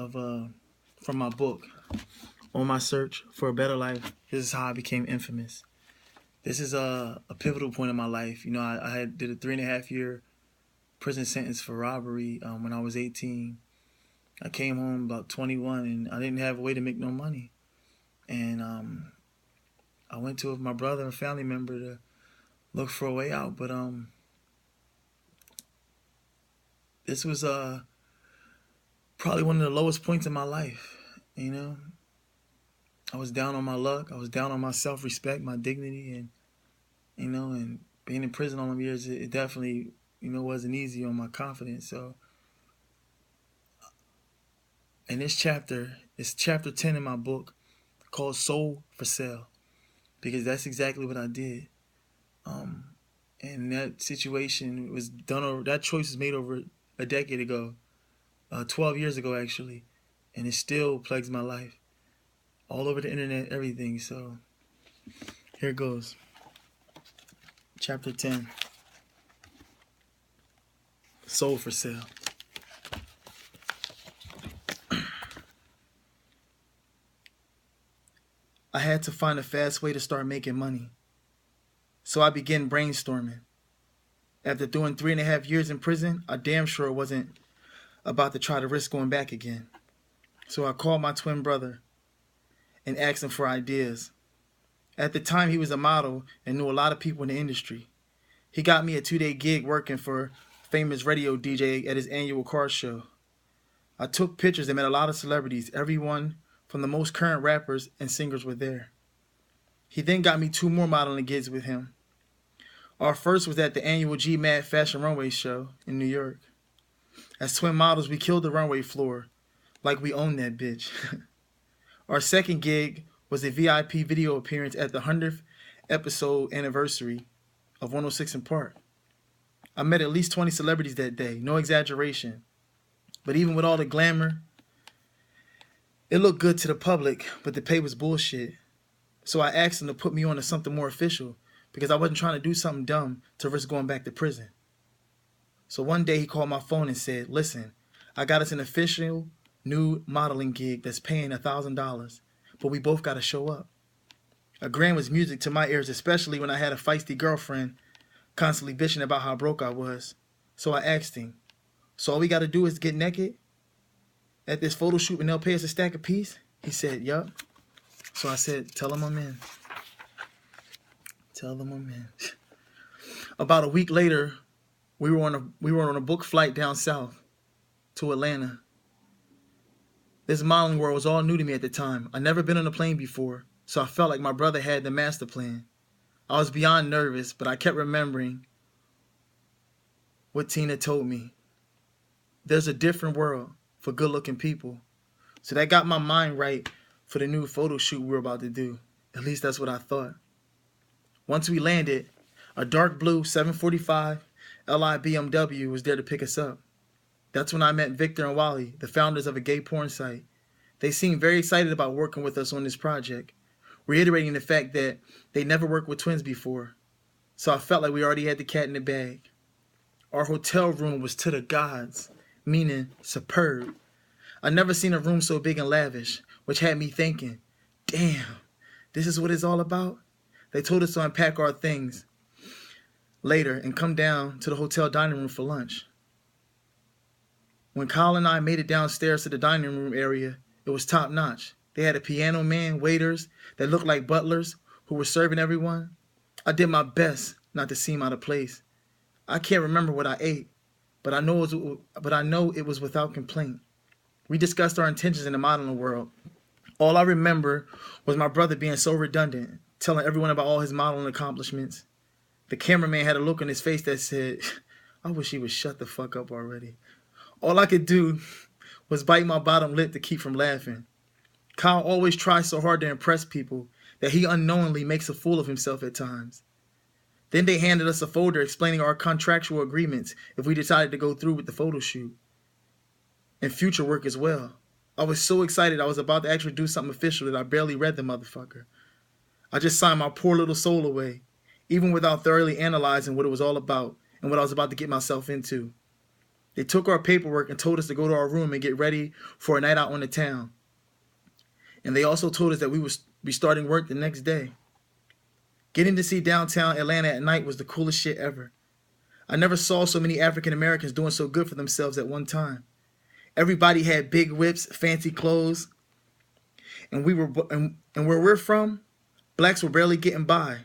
of from my book, On My Search for a Better Life. This is how I became infamous. This is a pivotal point in my life. You know, I did a 3.5-year prison sentence for robbery when I was 18. I came home about 21 and I didn't have a way to make no money. And I went to my brother and family member to look for a way out. But this was probably one of the lowest points in my life, you know. I was down on my luck. I was down on my self-respect, my dignity, and, you know, and being in prison all them years, it definitely, you know, wasn't easy on my confidence. So in this chapter, it's chapter 10 in my book called Soul for Sale, because that's exactly what I did. And that situation was done over, that choice was made over a decade ago, 12 years ago actually, and it still plagues my life. All over the internet, everything. So here it goes. Chapter 10. Soul for Sale. I had to find a fast way to start making money. So I began brainstorming. After doing 3.5 years in prison, I damn sure wasn't about to try to risk going back again. So I called my twin brother and asked him for ideas. At the time, he was a model and knew a lot of people in the industry. He got me a 2-day gig working for a famous radio DJ at his annual car show. I took pictures and met a lot of celebrities. Everyone from the most current rappers and singers were there. He then got me 2 more modeling gigs with him. Our first was at the annual G-Mad Fashion Runway show in New York. As twin models, we killed the runway floor like we owned that bitch. Our second gig was a VIP video appearance at the 100th episode anniversary of 106 & Park. I met at least 20 celebrities that day, no exaggeration. But even with all the glamour, it looked good to the public, but the pay was bullshit. So I asked him to put me on to something more official because I wasn't trying to do something dumb to risk going back to prison. So one day he called my phone and said, "Listen, I got us an official nude modeling gig that's paying $1,000, but we both got to show up." $1,000 was music to my ears, especially when I had a feisty girlfriend constantly bitching about how broke I was. So I asked him, "So all we got to do is get naked at this photo shoot and they'll pay us a stack apiece?" He said, "Yup." So I said, "Tell them I'm in. Tell them I'm in." About a week later, we were on a book flight down south to Atlanta. This modeling world was all new to me at the time. I'd never been on a plane before, so I felt like my brother had the master plan. I was beyond nervous, but I kept remembering what Tina told me. There's a different world for good-looking people. So that got my mind right for the new photo shoot we were about to do. At least that's what I thought. Once we landed, a dark blue 745 Li BMW was there to pick us up. That's when I met Victor and Wally, the founders of a gay porn site. They seemed very excited about working with us on this project, reiterating the fact that they never worked with twins before. So I felt like we already had the cat in the bag. Our hotel room was to the gods, meaning superb. I'd never seen a room so big and lavish, which had me thinking, damn, this is what it's all about? They told us to unpack our things later and come down to the hotel dining room for lunch. When Kyle and I made it downstairs to the dining room area, it was top notch. They had a piano man, waiters that looked like butlers who were serving everyone. I did my best not to seem out of place. I can't remember what I ate, but I know it was without complaint. We discussed our intentions in the modeling world. All I remember was my brother being so redundant, telling everyone about all his modeling accomplishments. The cameraman had a look on his face that said, "I wish he would shut the fuck up already." All I could do was bite my bottom lip to keep from laughing. Kyle always tries so hard to impress people that he unknowingly makes a fool of himself at times. Then they handed us a folder explaining our contractual agreements if we decided to go through with the photo shoot, and future work as well. I was so excited I was about to actually do something official that I barely read the motherfucker. I just signed my poor little soul away, even without thoroughly analyzing what it was all about and what I was about to get myself into. They took our paperwork and told us to go to our room and get ready for a night out on the town. And they also told us that we would be starting work the next day. Getting to see downtown Atlanta at night was the coolest shit ever. I never saw so many African Americans doing so good for themselves at one time. Everybody had big whips, fancy clothes, and where we're from, blacks were barely getting by.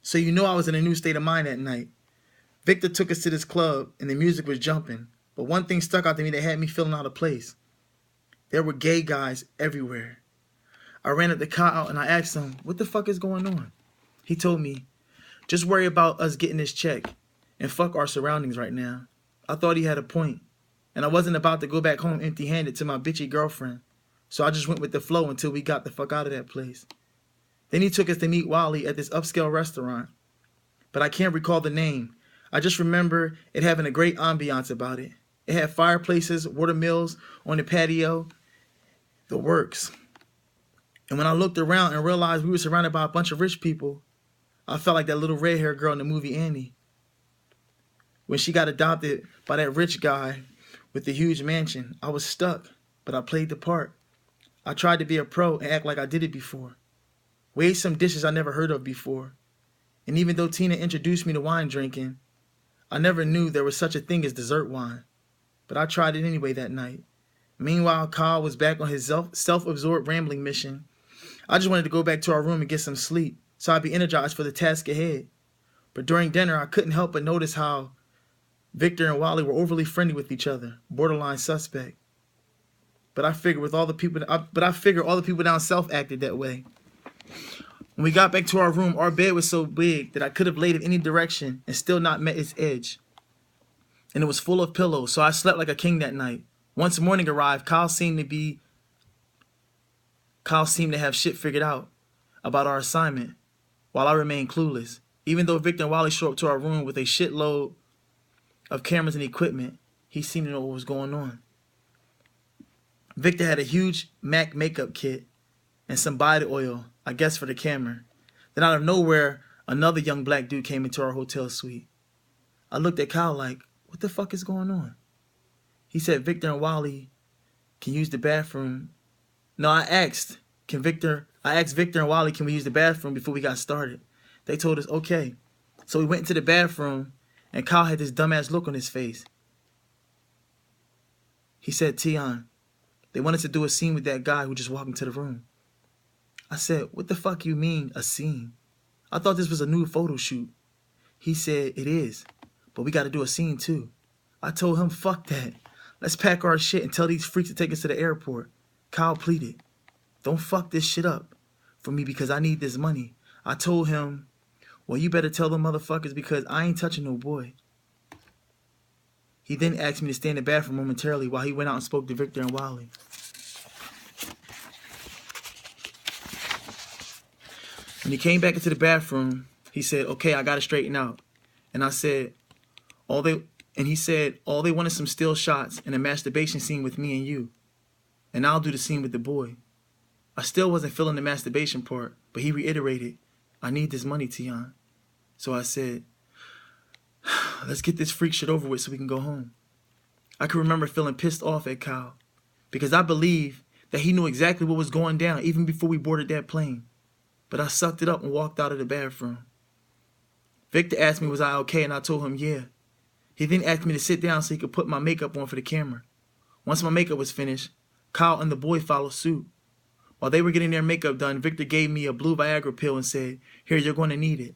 So you know I was in a new state of mind that night. Victor took us to this club and the music was jumping, but one thing stuck out to me that had me feeling out of place. There were gay guys everywhere. I ran up to Kyle and I asked him, "What the fuck is going on?" He told me, "Just worry about us getting this check and fuck our surroundings right now." I thought he had a point, and I wasn't about to go back home empty-handed to my bitchy girlfriend, so I just went with the flow until we got the fuck out of that place. Then he took us to meet Wally at this upscale restaurant, but I can't recall the name. I just remember it having a great ambiance about it. It had fireplaces, water mills on the patio, the works. And when I looked around and realized we were surrounded by a bunch of rich people, I felt like that little red-haired girl in the movie Annie, when she got adopted by that rich guy with the huge mansion. I was stuck, but I played the part. I tried to be a pro and act like I did it before. We ate some dishes I never heard of before. And even though Tina introduced me to wine drinking, I never knew there was such a thing as dessert wine. But I tried it anyway that night. Meanwhile, Kyle was back on his self-absorbed rambling mission. I just wanted to go back to our room and get some sleep, so I'd be energized for the task ahead. But during dinner, I couldn't help but notice how Victor and Wally were overly friendly with each other, borderline suspect. But I figured all the people down south acted that way. When we got back to our room, our bed was so big that I could have laid in any direction and still not met its edge. And it was full of pillows, so I slept like a king that night. Once morning arrived, Kyle seemed to have shit figured out about our assignment, while I remained clueless. Even though Victor and Wally showed up to our room with a shitload of cameras and equipment, he seemed to know what was going on. Victor had a huge MAC makeup kit and some body oil, I guess for the camera. Then out of nowhere, another young black dude came into our hotel suite. I looked at Kyle like, what the fuck is going on? He said Victor and Wally can use the bathroom. No, I asked Victor and Wally, can we use the bathroom before we got started? They told us, okay. So we went into the bathroom, and Kyle had this dumbass look on his face. He said, "Tion, they wanted to do a scene with that guy who just walked into the room." I said, "What the fuck you mean, a scene? I thought this was a new photo shoot." He said, "It is, but we got to do a scene too." I told him, "Fuck that. Let's pack our shit and tell these freaks to take us to the airport." Kyle pleaded, "Don't fuck this shit up for me because I need this money." I told him, "Well, you better tell them motherfuckers because I ain't touching no boy." He then asked me to stay in the bathroom momentarily while he went out and spoke to Victor and Wally. When he came back into the bathroom, he said, "Okay, I got to straighten out." And I said, he said, all they wanted some still shots and a masturbation scene with me and you. And I'll do the scene with the boy. I still wasn't feeling the masturbation part, but he reiterated, "I need this money, Tion." So I said, "Let's get this freak shit over with so we can go home." I could remember feeling pissed off at Kyle because I believe that he knew exactly what was going down even before we boarded that plane. But I sucked it up and walked out of the bathroom. Victor asked me was I okay, and I told him yeah. He then asked me to sit down so he could put my makeup on for the camera. Once my makeup was finished, Kyle and the boy followed suit. While they were getting their makeup done, Victor gave me a blue Viagra pill and said, "Here, you're going to need it."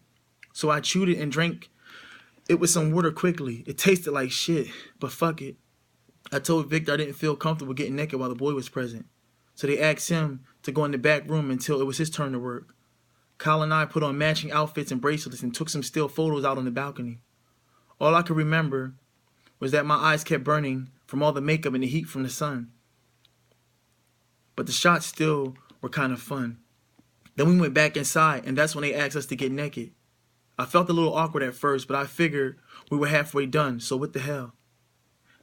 So I chewed it and drank it with some water quickly. It tasted like shit, but fuck it. I told Victor I didn't feel comfortable getting naked while the boy was present. So they asked him to go in the back room until it was his turn to work. Kyle and I put on matching outfits and bracelets and took some still photos out on the balcony. All I could remember was that my eyes kept burning from all the makeup and the heat from the sun. But the shots still were kind of fun. Then we went back inside, and that's when they asked us to get naked. I felt a little awkward at first, but I figured we were halfway done, so what the hell.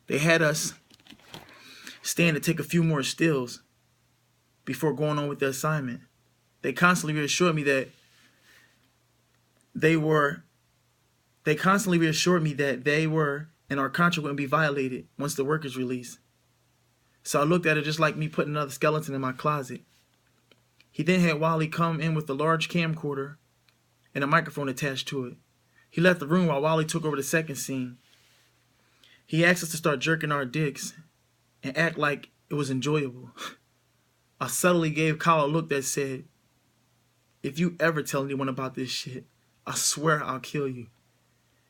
They had us stand to take a few more stills before going on with the assignment. They constantly reassured me that they were and our contract wouldn't be violated once the work is released. So I looked at it just like me putting another skeleton in my closet. He then had Wally come in with a large camcorder and a microphone attached to it. He left the room while Wally took over the second scene. He asked us to start jerking our dicks and act like it was enjoyable. I subtly gave Kyle a look that said, "If you ever tell anyone about this shit, I swear I'll kill you."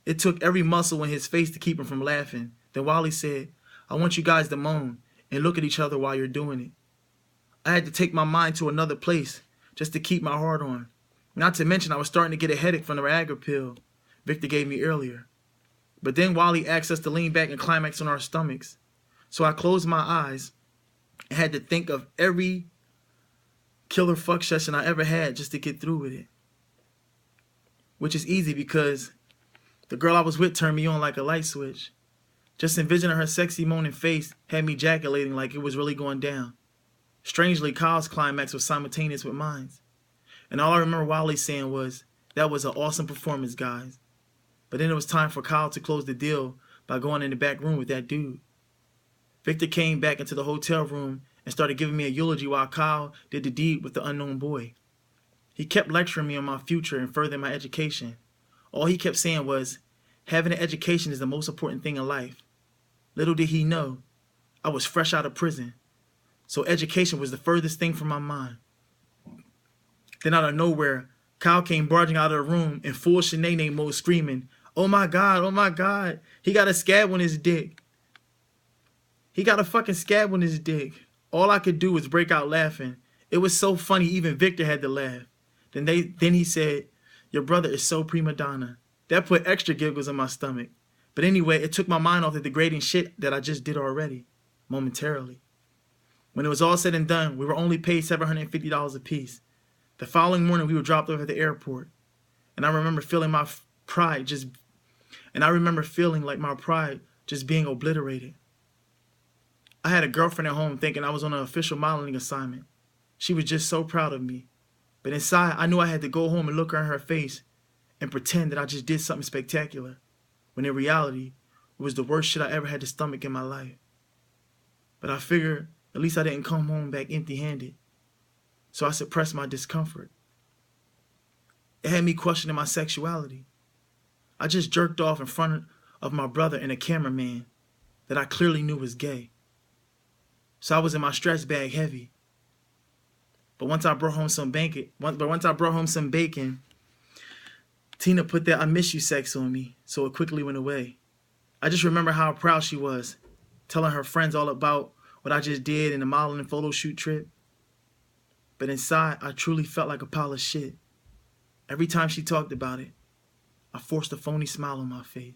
It took every muscle in his face to keep him from laughing. Then Wally said, "I want you guys to moan and look at each other while you're doing it." I had to take my mind to another place just to keep my heart on. Not to mention I was starting to get a headache from the Viagra pill Victor gave me earlier. But then Wally asked us to lean back and climax on our stomachs. So I closed my eyes and had to think of every killer fuck session I ever had just to get through with it. Which is easy because the girl I was with turned me on like a light switch. Just envisioning her sexy moaning face had me ejaculating like it was really going down. Strangely, Kyle's climax was simultaneous with mine. And all I remember Wally saying was, "That was an awesome performance, guys." But then it was time for Kyle to close the deal by going in the back room with that dude. Victor came back into the hotel room and started giving me a eulogy while Kyle did the deed with the unknown boy. He kept lecturing me on my future and furthering my education. All he kept saying was, having an education is the most important thing in life. Little did he know, I was fresh out of prison, so education was the furthest thing from my mind. Then out of nowhere, Kyle came barging out of the room in full Shanae mode screaming, oh my God, he got a scab on his dick. He got a fucking scab on his dick. All I could do was break out laughing. It was so funny even Victor had to laugh. Then he said, your brother is so prima donna. That put extra giggles in my stomach. But anyway, it took my mind off the degrading shit that I just did already, momentarily. When it was all said and done, we were only paid $750 apiece. The following morning, we were dropped off at the airport. And I remember feeling my pride just being obliterated. I had a girlfriend at home thinking I was on an official modeling assignment. She was just so proud of me. But inside, I knew I had to go home and look her in her face and pretend that I just did something spectacular, when in reality, it was the worst shit I ever had to stomach in my life. But I figured at least I didn't come home back empty-handed, so I suppressed my discomfort. It had me questioning my sexuality. I just jerked off in front of my brother and a cameraman that I clearly knew was gay. So I was in my stress bag heavy. But once I brought home some bacon, Tina put that I miss you sex on me, so it quickly went away. I just remember how proud she was, telling her friends all about what I just did in the modeling photo shoot trip. But inside, I truly felt like a pile of shit. Every time she talked about it, I forced a phony smile on my face.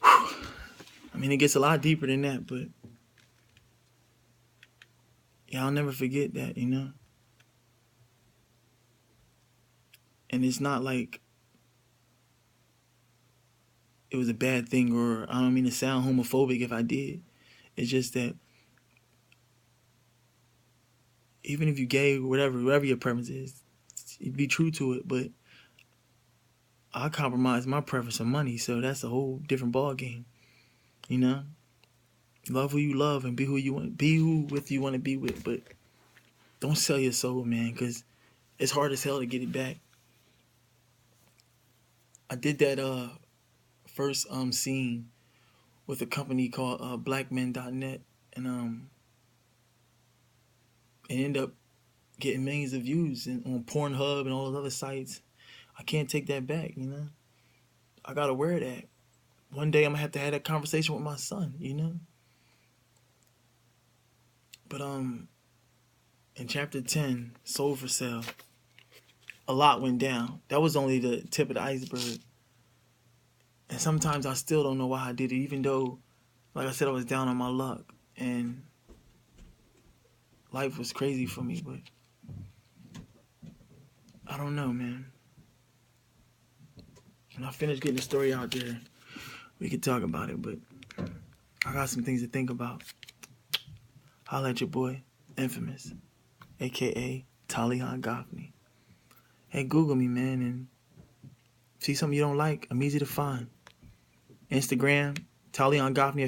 I mean, it gets a lot deeper than that, but yeah, I'll never forget that, you know? And it's not like it was a bad thing, or I don't mean to sound homophobic if I did. It's just that even if you're gay or whatever your preference is, be true to it, but I compromise my preference for money, so that's a whole different ball game. You know, love who you love and be who you want to be with, but don't sell your soul, man, because it's hard as hell to get it back. I did that first scene with a company called blackmen.net, and it ended up getting millions of views on Pornhub and all those other sites. I can't take that back, you know. I gotta wear that. One day I'm gonna have to have that conversation with my son, you know. But in chapter 10, Sold for Sale, a lot went down. That was only the tip of the iceberg. And sometimes I still don't know why I did it, even though, like I said, I was down on my luck and life was crazy for me, but I don't know, man. When I finish getting the story out there, we could talk about it, but I got some things to think about. Holla at your boy, Infamous, a.k.a. Taleon Goffney. Hey, Google me, man, and See something you don't like, I'm easy to find. Instagram, Taleon Goffney